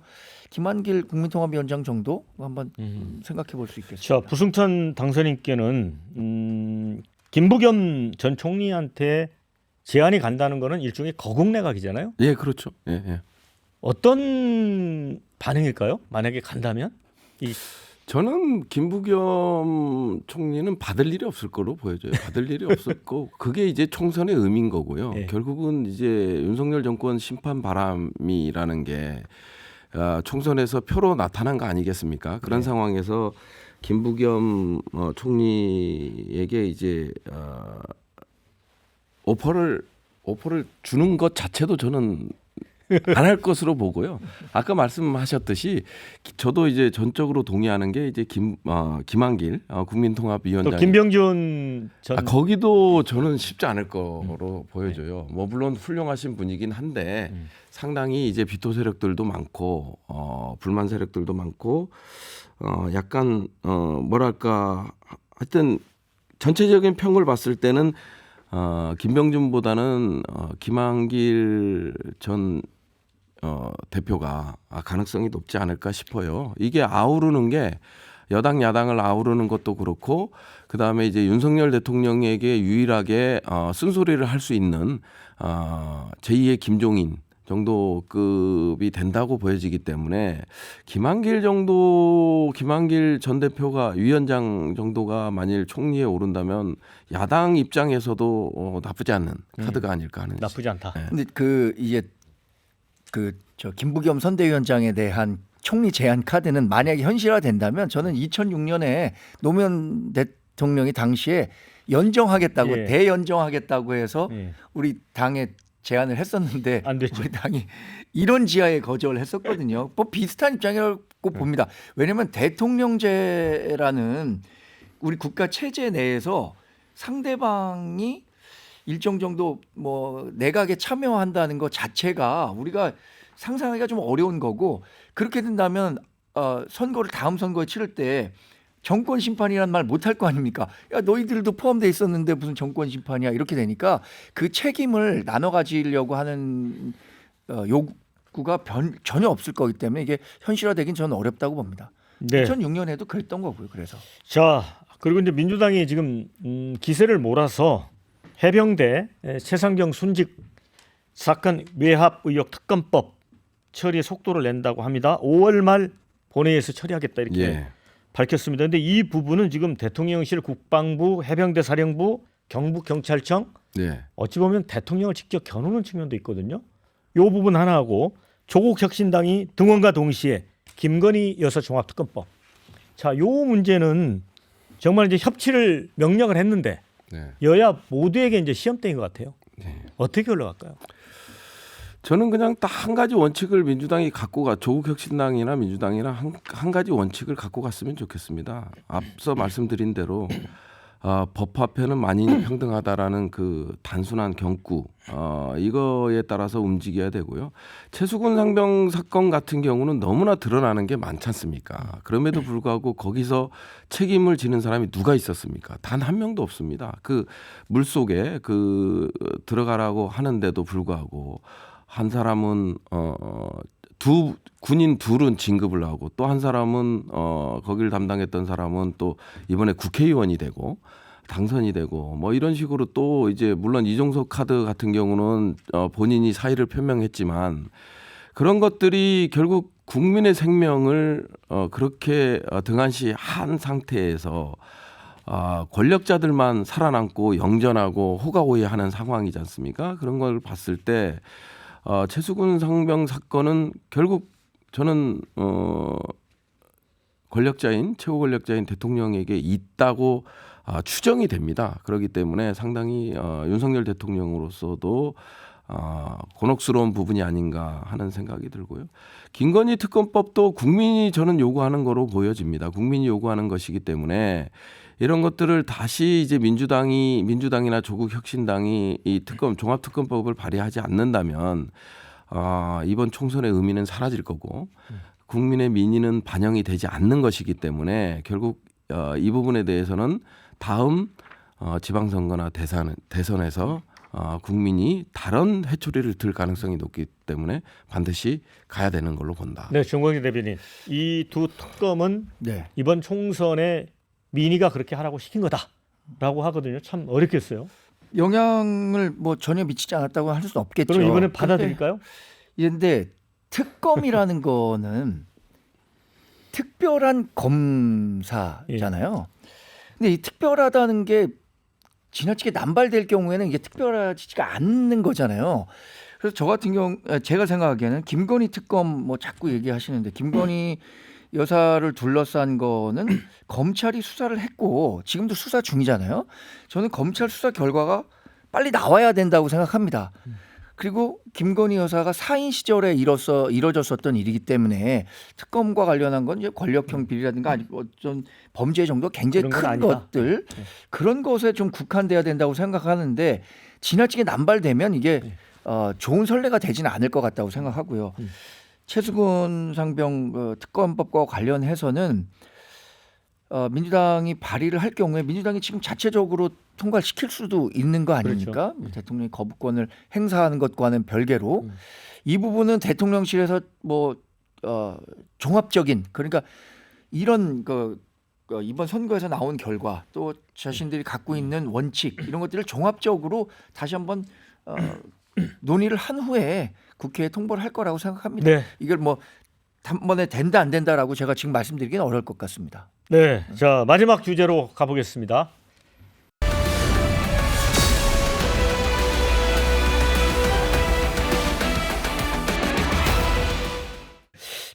김한길 국민통합위원장 정도 한번 생각해 볼 수 있겠습니다. 자, 부승찬 당선인께는 김부겸 전 총리한테 제안이 간다는 거는 일종의 거국내각이잖아요. 예, 그렇죠. 예, 예. 어떤 반응일까요? 만약에 간다면? 저는 김부겸 총리는 받을 일이 없을 거로 보여져요. 받을 일이 없었고 그게 이제 총선의 의미인 거고요. 네. 결국은 이제 윤석열 정권 심판 바람이라는 게 총선에서 표로 나타난 거 아니겠습니까? 그런 네. 상황에서 김부겸 총리에게 이제 오퍼를 주는 것 자체도 저는 안 할 것으로 보고요. 아까 말씀하셨듯이 저도 이제 전적으로 동의하는 게 이제 김한길 또 국민통합위원장. 김병준 전 거기도 저는 쉽지 않을 거로 보여져요. 뭐 물론 훌륭하신 분이긴 한데 상당히 이제 비토 세력들도 많고 불만 세력들도 많고 약간 뭐랄까 하여튼 전체적인 평을 봤을 때는 김병준보다는 김한길 전 대표가 가능성이 높지 않을까 싶어요. 이게 아우르는 게 여당 야당을 아우르는 것도 그렇고 그다음에 이제 윤석열 대통령에게 유일하게 쓴소리를 할 수 있는 제2의 김종인 정도급이 된다고 보여지기 때문에 김한길 전 대표가 위원장 정도가 만일 총리에 오른다면 야당 입장에서도 나쁘지 않는 카드가 아닐까 하는. 나쁘지 않다. 네. 근데 이제 저 김부겸 선대위원장에 대한 총리 제안 카드는 만약에 현실화된다면 저는 2006년에 노무현 대통령이 당시에 연정하겠다고 예. 대연정하겠다고 해서 예. 우리 당에 제안을 했었는데 안 됐죠. 우리 당이 이런 지하에 거절을 했었거든요. 뭐 비슷한 입장이라고 봅니다. 왜냐하면 대통령제라는 우리 국가 체제 내에서 상대방이 일정 정도 뭐 내각에 참여한다는 것 자체가 우리가 상상하기가 좀 어려운 거고 그렇게 된다면 선거를 다음 선거에 치를 때 정권 심판이라는 말 못할 거 아닙니까? 야 너희들도 포함돼 있었는데 무슨 정권 심판이야 이렇게 되니까 그 책임을 나눠 가지려고 하는 요구가 전혀 없을 거기 때문에 이게 현실화되긴 저는 어렵다고 봅니다. 네. 2006년에도 그랬던 거고요. 그래서 자, 그리고 이제 민주당이 지금 기세를 몰아서 해병대 최상병 순직 사건 외압 의혹 특검법 처리 속도를 낸다고 합니다. 5월 말 본회의에서 처리하겠다 이렇게 예. 밝혔습니다. 그런데 이 부분은 지금 대통령실, 국방부, 해병대 사령부, 경북경찰청 네. 어찌 보면 대통령을 직접 겨누는 측면도 있거든요. 이 부분 하나하고 조국 혁신당이 등원과 동시에 김건희 여사 종합특검법. 자, 요 문제는 정말 이제 협치를 명령을 했는데 네. 여야 모두에게 이제 시험대인 것 같아요. 네. 어떻게 올라갈까요? 저는 그냥 딱 한 가지 원칙을 민주당이 조국혁신당이나 민주당이나 한 가지 원칙을 갖고 갔으면 좋겠습니다. 앞서 말씀드린 대로 법 앞에는 만인이 평등하다라는 그 단순한 경구 이거에 따라서 움직여야 되고요. 최수근 상병 사건 같은 경우는 너무나 드러나는 게 많지 않습니까? 그럼에도 불구하고 거기서 책임을 지는 사람이 누가 있었습니까? 단 한 명도 없습니다. 그 물속에 들어가라고 하는데도 불구하고 한 사람은 군인 둘은 진급을 하고 또 한 사람은 거기를 담당했던 사람은 또 이번에 국회의원이 되고 당선이 되고 뭐 이런 식으로 또 이제 물론 이종석 카드 같은 경우는 본인이 사의를 표명했지만 그런 것들이 결국 국민의 생명을 그렇게 등한시한 상태에서 권력자들만 살아남고 영전하고 호가호위하는 상황이지 않습니까? 그런 걸 봤을 때 최수근 상병 사건은 결국 저는 최고 권력자인 대통령에게 있다고 추정이 됩니다. 그렇기 때문에 상당히 윤석열 대통령으로서도 곤혹스러운 부분이 아닌가 하는 생각이 들고요. 김건희 특검법도 국민이 저는 요구하는 거로 보여집니다. 국민이 요구하는 것이기 때문에 이런 것들을 다시 이제 민주당이나 조국혁신당이 이 종합특검법을 발의하지 않는다면 이번 총선의 의미는 사라질 거고 국민의 민의는 반영이 되지 않는 것이기 때문에 결국 이 부분에 대해서는 다음 지방선거나 대선에서 국민이 다른 회초리를 들 가능성이 높기 때문에 반드시 가야 되는 걸로 본다. 네, 정광진 대변인. 이 두 특검은 네. 이번 총선에 민의가 그렇게 하라고 시킨 거다라고 하거든요. 참 어렵겠어요. 영향을 뭐 전혀 미치지 않았다고 할 수는 없겠죠. 그럼 이번에 받아들일까요? 그런데 특검이라는 거는 특별한 검사잖아요. 근데 이 특별하다는 게 지나치게 남발될 경우에는 이게 특별하지가 않는 거잖아요. 그래서 저 같은 경우 제가 생각하기에는 김건희 특검 뭐 자꾸 얘기하시는데 김건희 여사를 둘러싼 거는 검찰이 수사를 했고 지금도 수사 중이잖아요. 저는 검찰 수사 결과가 빨리 나와야 된다고 생각합니다. 그리고 김건희 여사가 사인 시절에 이뤄졌었던 일이기 때문에 특검과 관련한 건 이제 권력형 비리라든가 아니면 어떤 범죄 정도 굉장히 그런 건 큰 아니다. 것들 그런 것에 좀 국한돼야 된다고 생각하는데 지나치게 남발되면 이게 좋은 선례가 되지는 않을 것 같다고 생각하고요. 최수근 상병 특검법과 관련해서는 민주당이 발의를 할 경우에 민주당이 지금 자체적으로 통과를 시킬 수도 있는 거 아닙니까? 그렇죠. 대통령이 거부권을 행사하는 것과는 별개로 이 부분은 대통령실에서 뭐 종합적인 그러니까 이런 이번 선거에서 나온 결과 또 자신들이 갖고 있는 원칙 이런 것들을 종합적으로 다시 한번 논의를 한 후에 국회에 통보를 할 거라고 생각합니다. 네. 이걸 뭐 단번에 된다 안 된다라고 제가 지금 말씀드리기는 어려울 것 같습니다. 네. 자, 마지막 주제로 가보겠습니다.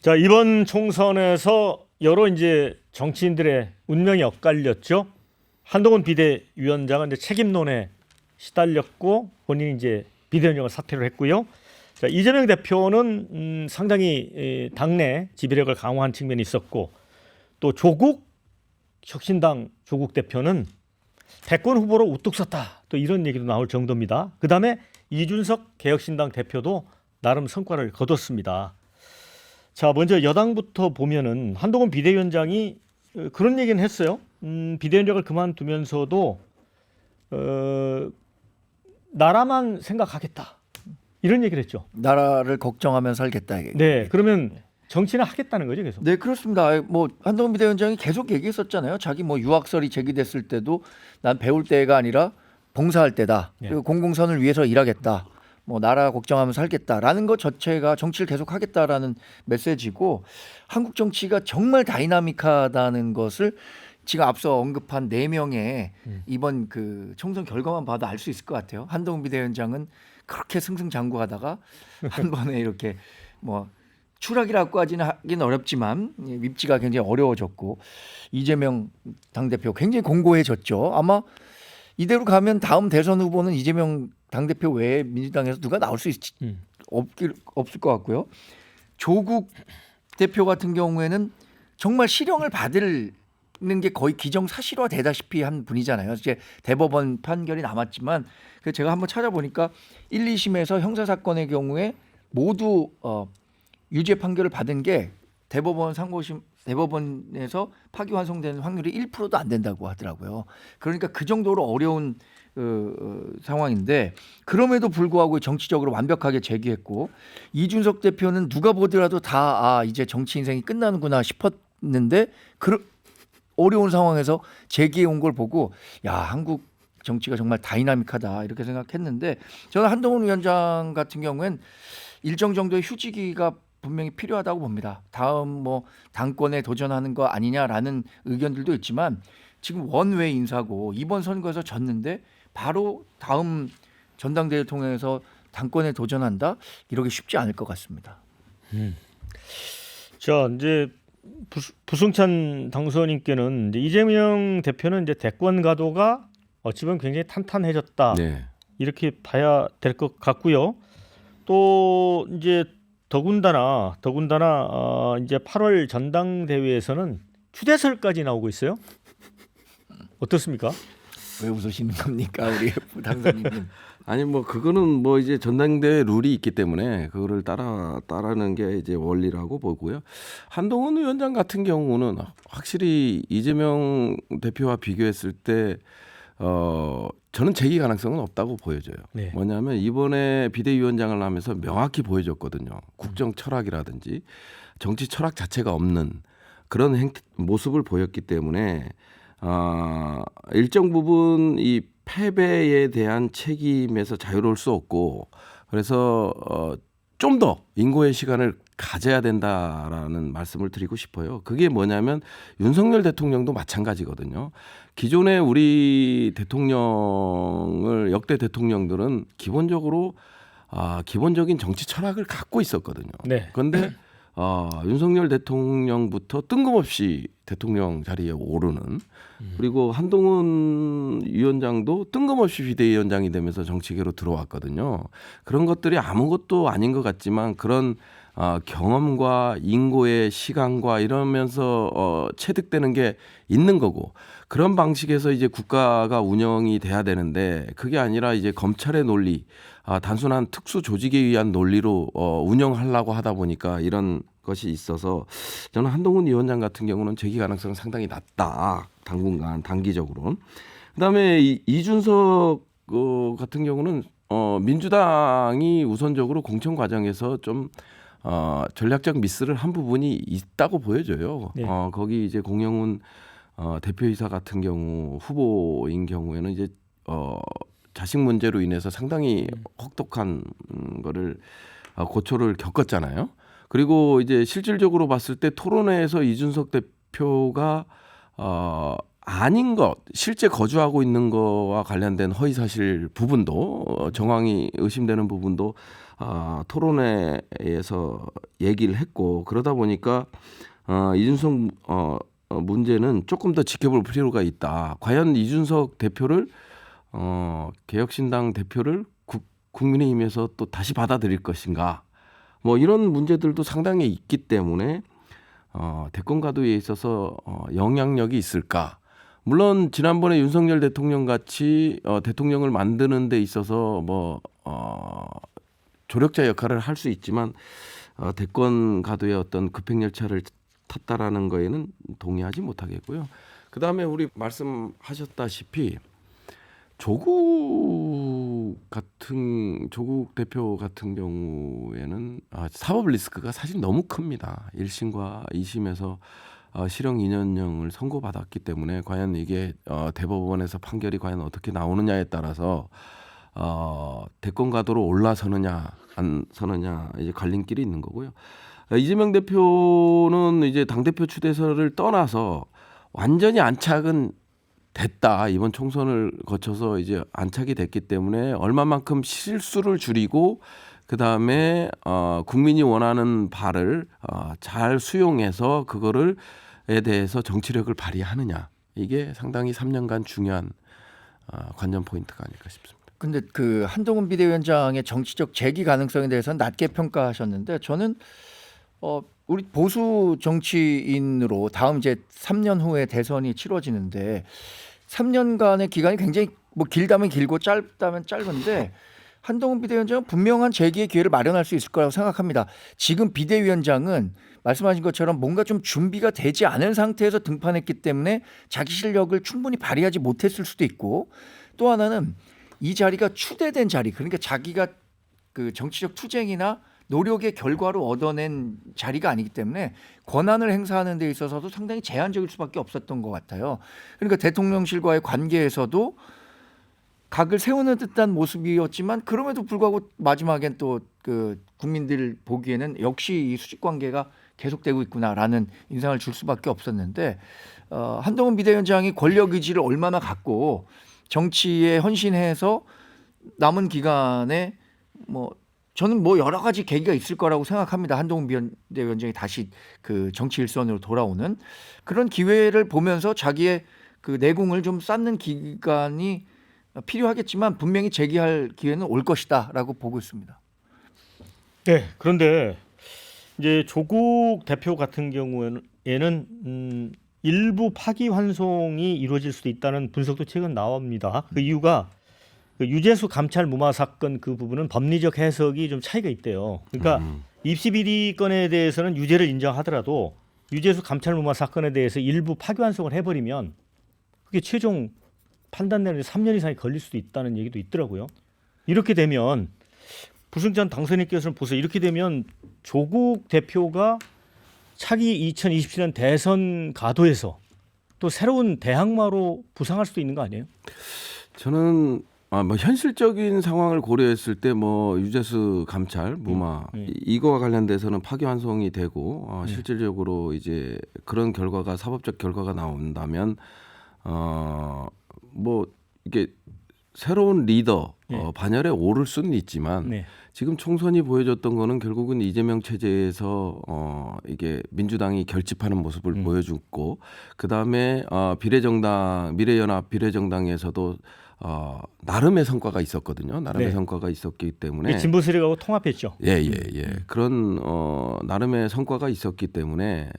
자, 이번 총선에서 여러 이제 정치인들의 운명이 엇갈렸죠. 한동훈 비대위원장은 이제 책임론에 시달렸고 본인이 이제 비대위원장을 사퇴를 했고요. 자, 이재명 대표는 상당히 당내 지배력을 강화한 측면이 있었고 또 조국 혁신당 조국 대표는 대권 후보로 우뚝 섰다. 또 이런 얘기도 나올 정도입니다. 그다음에 이준석 개혁신당 대표도 나름 성과를 거뒀습니다. 자, 먼저 여당부터 보면은 한동훈 비대위원장이 그런 얘기는 했어요. 비대위원장을 그만두면서도 나라만 생각하겠다. 이런 얘기를 했죠. 나라를 걱정하며 살겠다. 네, 그러면 정치는 하겠다는 거죠, 계속. 네, 그렇습니다. 뭐 한동훈 비대위원장이 계속 얘기했었잖아요. 자기 뭐 유학설이 제기됐을 때도 난 배울 때가 아니라 봉사할 때다. 네. 그리고 공공선을 위해서 일하겠다. 뭐 나라 걱정하면 살겠다라는 것 자체가 정치를 계속하겠다라는 메시지고 한국 정치가 정말 다이나믹하다는 것을 지금 앞서 언급한 4명의 이번 그 총선 결과만 봐도 알 수 있을 것 같아요. 한동훈 비대위원장은 그렇게 승승장구하다가 한 번에 이렇게 뭐 추락이라고 하기는 어렵지만 입지가 굉장히 어려워졌고 이재명 당대표 굉장히 공고해졌죠. 아마 이대로 가면 다음 대선 후보는 이재명 당대표 외에 민주당에서 누가 나올 수 없을 것 같고요. 조국 대표 같은 경우에는 정말 실형을 받는 게 거의 기정사실화 되다시피 한 분이잖아요. 이제 대법원 판결이 남았지만 제가 한번 찾아보니까 1, 2심에서 형사사건의 경우에 모두 유죄 판결을 받은 게 대법원에서 파기환송되는 확률이 1%도 안 된다고 하더라고요. 그러니까 그 정도로 어려운 상황인데 그럼에도 불구하고 정치적으로 완벽하게 제기했고 이준석 대표는 누가 보더라도 다 이제 정치 인생이 끝나는구나 싶었는데 어려운 상황에서 제기해 온 걸 보고 야 한국 정치가 정말 다이나믹하다 이렇게 생각했는데 저는 한동훈 위원장 같은 경우엔 일정 정도의 휴지기가 분명히 필요하다고 봅니다. 다음 뭐 당권에 도전하는 거 아니냐라는 의견들도 있지만 지금 원외 인사고 이번 선거에서 졌는데 바로 다음 전당대회 통해서 당권에 도전한다? 이러기 쉽지 않을 것 같습니다. 자, 이제 부승찬 당선인께는 이제 이재명 대표는 이제 대권 가도가 어찌 보면 굉장히 탄탄해졌다. 네. 이렇게 봐야 될 것 같고요. 또 이제 더군다나 이제 8월 전당대회에서는 추대설까지 나오고 있어요. 어떻습니까? 왜 웃으시는 겁니까, 우리 당선인님? 아니 뭐 그거는 뭐 이제 전당대회 룰이 있기 때문에 그거를 따르는 게 이제 원리라고 보고요. 한동훈 위원장 같은 경우는 확실히 이재명 대표와 비교했을 때 저는 재기 가능성은 없다고 보여져요. 네. 뭐냐면 이번에 비대위원장을 하면서 명확히 보여줬거든요. 국정 철학이라든지 정치 철학 자체가 없는 그런 모습을 보였기 때문에 일정 부분 이 패배에 대한 책임에서 자유로울 수 없고 그래서 좀 더 인고의 시간을 가져야 된다라는 말씀을 드리고 싶어요. 그게 뭐냐면 윤석열 대통령도 마찬가지거든요. 기존에 우리 대통령을 역대 대통령들은 기본적으로 기본적인 정치 철학을 갖고 있었거든요. 네. 그런데 윤석열 대통령부터 뜬금없이 대통령 자리에 오르는 그리고 한동훈 위원장도 뜬금없이 비대위원장이 되면서 정치계로 들어왔거든요. 그런 것들이 아무것도 아닌 것 같지만 그런 경험과 인고의 시간과 이러면서 체득되는 게 있는 거고 그런 방식에서 이제 국가가 운영이 돼야 되는데 그게 아니라 이제 검찰의 논리 단순한 특수 조직에 의한 논리로 운영하려고 하다 보니까 이런 것이 있어서 저는 한동훈 위원장 같은 경우는 재기 가능성은 상당히 낮다. 당분간 단기적으로는. 그다음에 이준석 같은 경우는 민주당이 우선적으로 공천 과정에서 좀 전략적 미스를 한 부분이 있다고 보여져요. 네. 거기 이제 공영훈 대표이사 같은 경우 후보인 경우에는 이제 자식 문제로 인해서 상당히 혹독한 거를 고초를 겪었잖아요. 그리고 이제 실질적으로 봤을 때 토론회에서 이준석 대표가 아닌 것, 실제 거주하고 있는 거와 관련된 허위사실 부분도 정황이 의심되는 부분도 토론회에서 얘기를 했고 그러다 보니까 이준석 문제는 조금 더 지켜볼 필요가 있다. 과연 이준석 대표를 개혁신당 대표를 국민의힘에서 또 다시 받아들일 것인가? 뭐 이런 문제들도 상당히 있기 때문에 대권 가도에 있어서 영향력이 있을까? 물론 지난번에 윤석열 대통령 같이 대통령을 만드는 데 있어서 뭐 조력자 역할을 할 수 있지만 대권 가도의 어떤 급행열차를 탔다라는 거에는 동의하지 못하겠고요. 그 다음에 우리 말씀하셨다시피 조국 대표 같은 경우에는 사법 리스크가 사실 너무 큽니다. 1심과 2심에서 실형 2년형을 선고받았기 때문에 과연 이게 대법원에서 판결이 과연 어떻게 나오느냐에 따라서 대권 가도로 올라서느냐 안 서느냐 이제 갈림길이 있는 거고요. 이재명 대표는 이제 당대표 추대설을 떠나서 완전히 안착은 됐다. 이번 총선을 거쳐서 이제 안착이 됐기 때문에 얼마만큼 실수를 줄이고 그다음에 국민이 원하는 바를 잘 수용해서 그거를에 대해서 정치력을 발휘하느냐. 이게 상당히 3년간 중요한 관전 포인트가 아닐까 싶습니다. 근데 그 한동훈 비대위원장의 정치적 재기 가능성에 대해서는 낮게 평가하셨는데 저는 우리 보수 정치인으로 다음 이제 3년 후에 대선이 치러지는데 3년간의 기간이 굉장히 뭐 길다면 길고 짧다면 짧은데 한동훈 비대위원장은 분명한 재기의 기회를 마련할 수 있을 거라고 생각합니다. 지금 비대위원장은 말씀하신 것처럼 뭔가 좀 준비가 되지 않은 상태에서 등판했기 때문에 자기 실력을 충분히 발휘하지 못했을 수도 있고 또 하나는 이 자리가 추대된 자리 그러니까 자기가 그 정치적 투쟁이나 노력의 결과로 얻어낸 자리가 아니기 때문에 권한을 행사하는 데 있어서도 상당히 제한적일 수밖에 없었던 것 같아요. 그러니까 대통령실과의 관계에서도 각을 세우는 듯한 모습이었지만 그럼에도 불구하고 마지막엔 또 그 국민들 보기에는 역시 이 수직 관계가 계속되고 있구나라는 인상을 줄 수밖에 없었는데 한동훈 비대위원장이 권력 의지를 얼마나 갖고 정치에 헌신해서 남은 기간에 뭐 저는 뭐 여러 가지 계기가 있을 거라고 생각합니다. 한동훈 비대위원장이 다시 그 정치 일선으로 돌아오는 그런 기회를 보면서 자기의 그 내공을 좀 쌓는 기간이 필요하겠지만 분명히 재기할 기회는 올 것이다라고 보고 있습니다. 네. 그런데 이제 조국 대표 같은 경우에는 일부 파기환송이 이루어질 수도 있다는 분석도 최근 나옵니다. 그 이유가 그 유재수 감찰 무마 사건 그 부분은 법리적 해석이 좀 차이가 있대요. 그러니까 입시 비리 건에 대해서는 유죄를 인정하더라도 유재수 감찰 무마 사건에 대해서 일부 파기환송을 해버리면 그게 최종 판단 내는데 3년 이상이 걸릴 수도 있다는 얘기도 있더라고요. 이렇게 되면 부승찬 당선인께서는 보세요. 이렇게 되면 조국 대표가 차기 2027년 대선 가도에서 또 새로운 대항마로 부상할 수도 있는 거 아니에요? 저는 뭐 현실적인 상황을 고려했을 때 뭐 유재수 감찰 무마 이거와 관련돼서는 파기환송이 되고 실질적으로 이제 그런 결과가 사법적 결과가 나온다면 뭐 이게 새로운 리더 반열에 오를 수는 있지만 네. 지금 총선이 보여줬던 거는 결국은 이재명 체제에서 이게 민주당이 결집하는 모습을 보여줬고 그 다음에 비례정당 미래연합 비례정당에서도 나름의 성과가 있었거든요. 나름의 네. 성과가 있었기 때문에 진보 세력하고 통합했죠. 예. 그런 나름의 성과가 있었기 때문에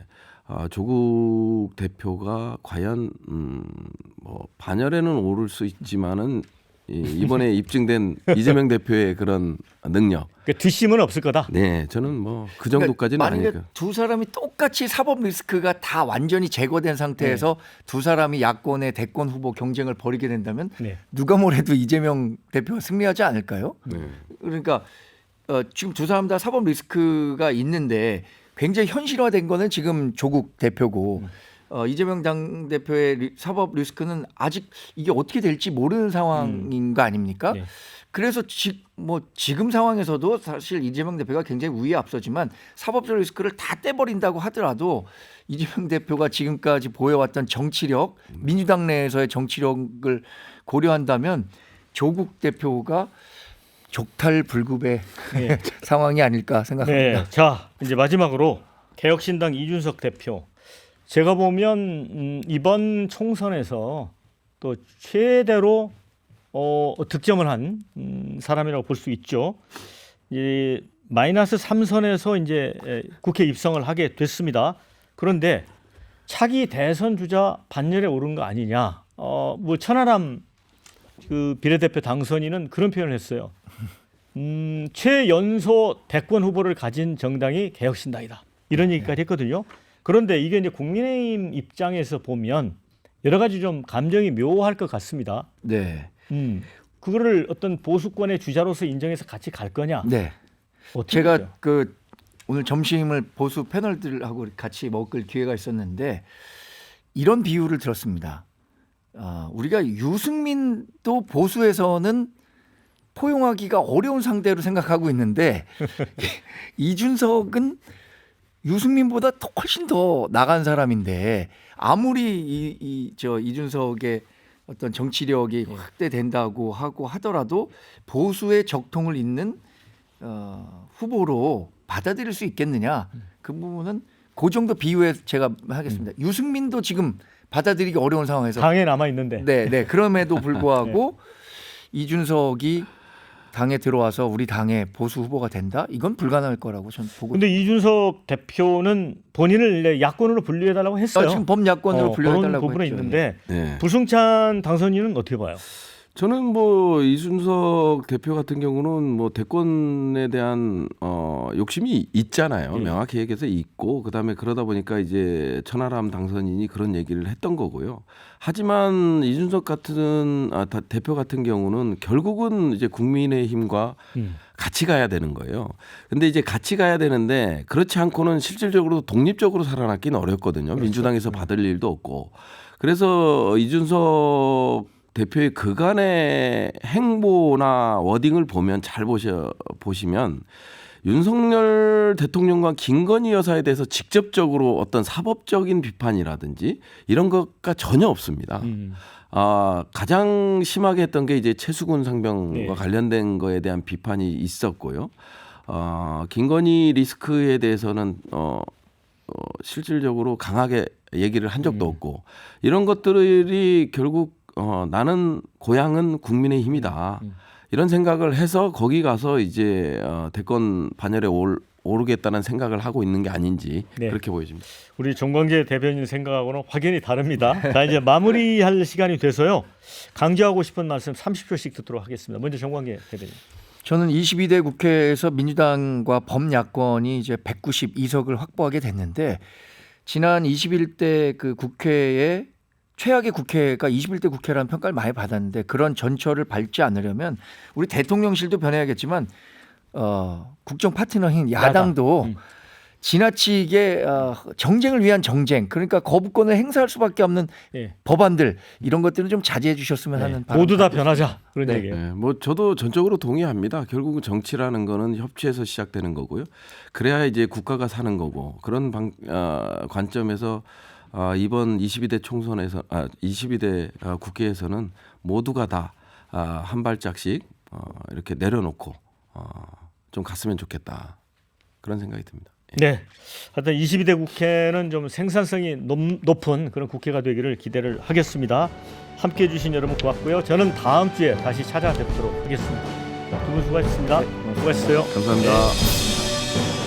조국 대표가 과연 뭐 반열에는 오를 수 있지만은 이번에 입증된 이재명 대표의 그런 능력. 그러니까 뒷심은 없을 거다. 네, 저는 뭐 그 정도까지는 만약에 아니니까. 두 사람이 똑같이 사법 리스크가 다 완전히 제거된 상태에서 두 사람이 야권의 대권 후보 경쟁을 벌이게 된다면 네. 누가 뭐래도 이재명 대표가 승리하지 않을까요? 네. 그러니까 지금 두 사람 다 사법 리스크가 있는데 굉장히 현실화된 거는 지금 조국 대표고 이재명 당대표의 사법 리스크는 아직 이게 어떻게 될지 모르는 상황인 거 아닙니까? 네. 그래서 지금 상황에서도 사실 이재명 대표가 굉장히 우위에 앞서지만 사법적 리스크를 다 떼버린다고 하더라도 이재명 대표가 지금까지 보여왔던 정치력, 민주당 내에서의 정치력을 고려한다면 조국 대표가 족탈불급의 네. 상황이 아닐까 생각합니다. 네. 자, 이제 마지막으로 개혁신당 이준석 대표. 제가 보면 이번 총선에서 또 최대로 득점을 한 사람이라고 볼 수 있죠. 이 마이너스 3선에서 이제 국회 입성을 하게 됐습니다. 그런데 차기 대선 주자 반열에 오른 거 아니냐? 뭐 천하람 그 비례대표 당선인은 그런 표현을 했어요. 최연소 대권 후보를 가진 정당이 개혁신당이다. 이런 얘기까지 했거든요. 그런데 이게 이제 국민의힘 입장에서 보면 여러 가지 좀 감정이 묘할 것 같습니다. 네. 그거를 어떤 보수권의 주자로서 인정해서 같이 갈 거냐? 네. 어떻게 제가 보세요? 그 오늘 점심을 보수 패널들하고 같이 먹을 기회가 있었는데 이런 비유를 들었습니다. 우리가 유승민도 보수에서는 포용하기가 어려운 상대로 생각하고 있는데 이준석은 유승민보다 훨씬 더 나간 사람인데 아무리 이준석의 어떤 정치력이 확대된다고 하더라도 보수의 적통을 잇는 후보로 받아들일 수 있겠느냐 그 부분은 그 정도 비유에 제가 하겠습니다. 유승민도 지금 받아들이기 어려운 상황에서 당에 남아 있는데. 네. 그럼에도 불구하고 이준석이 당에 들어와서 우리 당의 보수 후보가 된다? 이건 불가능할 거라고 저는 보고. 근데 이준석 대표는 본인을 야권으로 분류해달라고 했어요. 지금 범야권으로 그런 분류해달라고 부분은 했죠. 있는데 네. 부승찬 당선인은 어떻게 봐요? 저는 뭐 이준석 대표 같은 경우는 뭐 대권에 대한 욕심이 있잖아요. 명확히 얘기해서 있고 그다음에 그러다 보니까 이제 천하람 당선인이 그런 얘기를 했던 거고요. 하지만 이준석 같은 대표 같은 경우는 결국은 이제 국민의힘과 같이 가야 되는 거예요. 근데 이제 같이 가야 되는데 그렇지 않고는 실질적으로 독립적으로 살아남기는 어렵거든요. 민주당에서 받을 일도 없고. 그래서 이준석 대표의 그간의 행보나 워딩을 보면 잘 보시면 윤석열 대통령과 김건희 여사에 대해서 직접적으로 어떤 사법적인 비판이라든지 이런 것가 전혀 없습니다. 가장 심하게 했던 게 이제 최수근 상병과 관련된 거에 대한 비판이 있었고요. 김건희 리스크에 대해서는 실질적으로 강하게 얘기를 한 적도 없고 이런 것들이 결국 나는 고향은 국민의 힘이다. 이런 생각을 해서 거기 가서 이제 대권 반열에 오르겠다는 생각을 하고 있는 게 아닌지 네. 그렇게 보여집니다. 우리 정광재 대변인 생각하고는 확연히 다릅니다. 자, 이제 마무리할 시간이 돼서요. 강조하고 싶은 말씀 30초씩 듣도록 하겠습니다. 먼저 정광재 대변인. 저는 22대 국회에서 민주당과 범야권이 이제 192석을 확보하게 됐는데 지난 21대 그 국회에 최악의 국회가 21대 국회라는 평가를 많이 받았는데 그런 전철을 밟지 않으려면 우리 대통령실도 변해야겠지만 국정 파트너인 야당도 지나치게 정쟁을 위한 정쟁 그러니까 거부권을 행사할 수밖에 없는 예. 법안들 이런 것들은 좀 자제해 주셨으면 하는 바람. 모두 다 변하자 그런 네. 얘기예요. 네, 뭐 저도 전적으로 동의합니다. 결국 정치라는 거는 협치에서 시작되는 거고요. 그래야 이제 국가가 사는 거고 그런 관점에서 이번 22대 총선에서 22대 국회에서는 모두가 다 한 발짝씩 이렇게 내려놓고 좀 갔으면 좋겠다 그런 생각이 듭니다. 네. 하여튼 22대 국회는 좀 생산성이 높은 그런 국회가 되기를 기대를 하겠습니다. 함께해 주신 여러분 고맙고요. 저는 다음 주에 다시 찾아뵙도록 하겠습니다. 두 분 수고하셨습니다. 수고하셨어요. 감사합니다. 네.